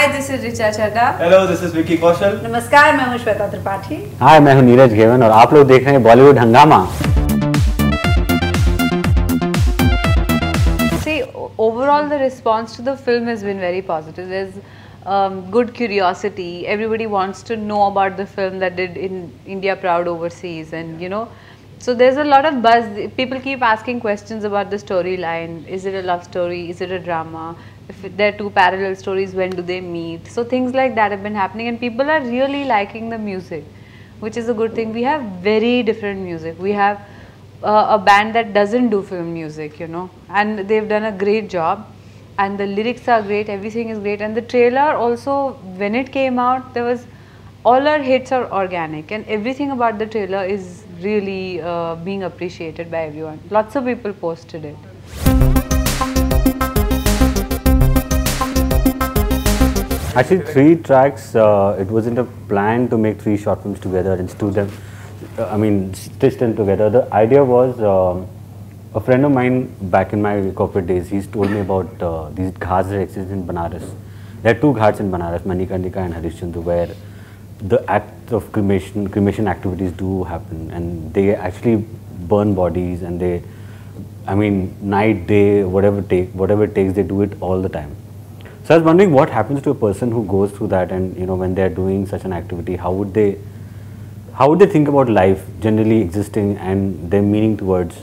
Hi, this is Richa Chadda. Hello, this is Vicky Kaushal. नमस्कार, मैं हूँ Shweta Tripathi. Hi, मैं हूँ नीरज घेवन और आप लोग देख रहे हैं बॉलीवुड हंगामा. See, overall the response to the film has been very positive. There's good curiosity. Everybody wants to know about the film that did in India proud overseas, and you know, so there's a lot of buzz. People keep asking questions about the storyline. Is it a love story? Is it a drama? If there are two parallel stories, when do they meet? So things like that have been happening, and people are really liking the music, which is a good thing. We have very different music. We have a band that doesn't do film music, you know, and they've done a great job, and the lyrics are great, everything is great, and the trailer also, when it came out, there was, all our hits are organic, and everything about the trailer is really being appreciated by everyone. Lots of people posted it. Actually, 3 tracks. It wasn't a plan to make 3 short films together and stitch them together. The idea was a friend of mine back in my corporate days. He's told me about these ghats that exist in Banaras. There are 2 ghats in Banaras, Manikarnika and Harishchandra, where the act of cremation activities do happen, and they actually burn bodies, and they, night, day, whatever it takes, they do it all the time. So I was wondering what happens to a person who goes through that, and you know, when they are doing such an activity, how would they think about life generally existing and their meaning towards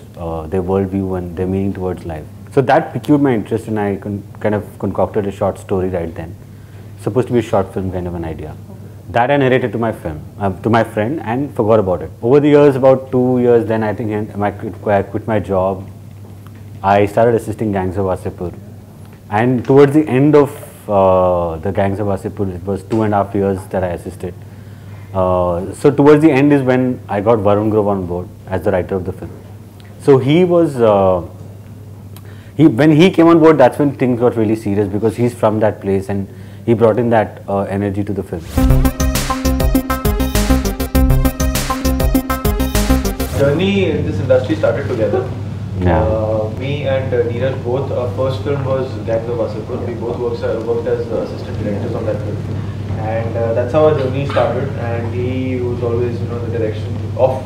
their worldview and their meaning towards life. So that piqued my interest, and I kind of concocted a short story right then. Supposed to be a short film kind of an idea. That I narrated to my friend, and forgot about it. Over the years, about 2 years, then I think I quit my job. I started assisting Gangs of Wasseypur. And towards the end of the Gangs of Wasseypur, it was 2.5 years that I assisted. So towards the end is when I got Varun Grover on board as the writer of the film. So he was, when he came on board, that's when things got really serious, because he's from that place and he brought in that energy to the film. Journey in this industry started together. Yeah. Me and Neeraj, both, our first film was Gangs of Wasseypur. We both worked as assistant directors on that film, and that's how our journey started. And he was always, you know, the direction of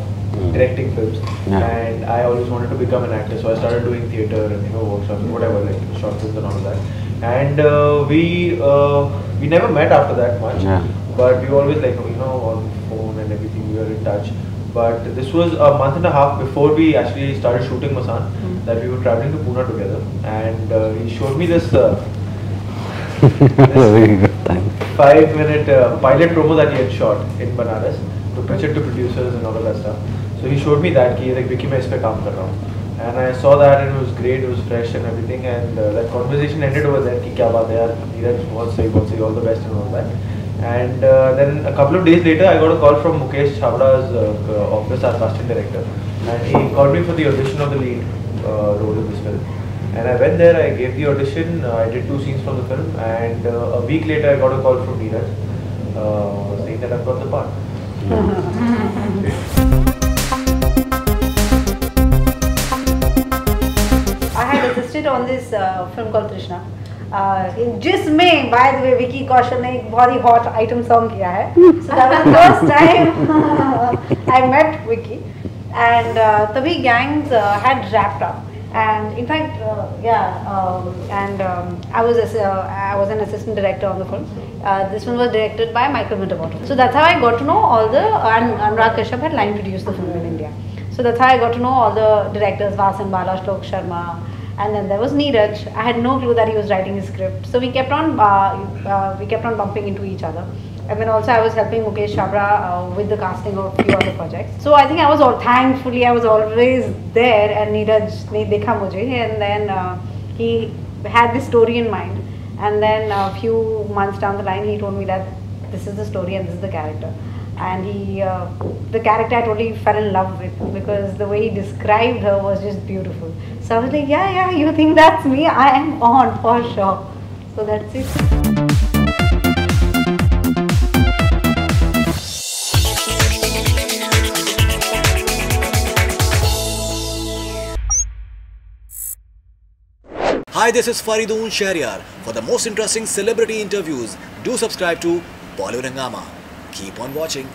directing films, and I always wanted to become an actor. So I started doing theatre and, you know, workshops and whatever, like short films and all of that. And we never met after that much, but we always, like, you know, on phone and everything, we were in touch. But this was a month and a half before we actually started shooting Masaan, that we were traveling to Pune together, and he showed me this, this 5-minute pilot promo that he had shot in Banaras to pitch it to producers and all of that stuff. So he showed me that, कि like Vicky मैं इस पे काम कर रहा हूँ, and I saw that and it was great, it was fresh and everything, and that conversation ended over there कि क्या बात है यार, Neeraj बहुत सही, all the best and all that. And then a couple of days later, I got a call from Mukesh Chhabra's office, our casting director, and he called me for the audition of the lead role in this film. And I went there, I gave the audition, I did 2 scenes from the film, and a week later I got a call from Neeraj saying that I've got the part. I had assisted on this film called Trishna. जिसमें by the way Vicky Kaushal ने एक बहुत ही hot item song किया है. So that was the first time I met Vicky, and तभी Gangs had wrapped up, and in fact I was an assistant director on the film. This one was directed by Michael Winterbottom. So that's how I got to know all the, and Anurag Kashyap had line produced the film in India. So that's how I got to know all the directors, Vasan Bala, Shlok Sharma. And then there was Neeraj. I had no clue that he was writing his script. So we kept on bumping into each other. And then also I was helping Mukesh Chhabra with the casting of a few other projects. So I think thankfully I was always there, and Neeraj ne dekha mujhe, and then he had this story in mind. And then a few months down the line, he told me that this is the story and this is the character. And the character I totally fell in love with, because the way he described her was just beautiful. So I was like, yeah, you think that's me? I am on for sure. So that's it. Hi, this is Faridun Shahryar. For the most interesting celebrity interviews, do subscribe to Bollywood Hungama. Keep on watching.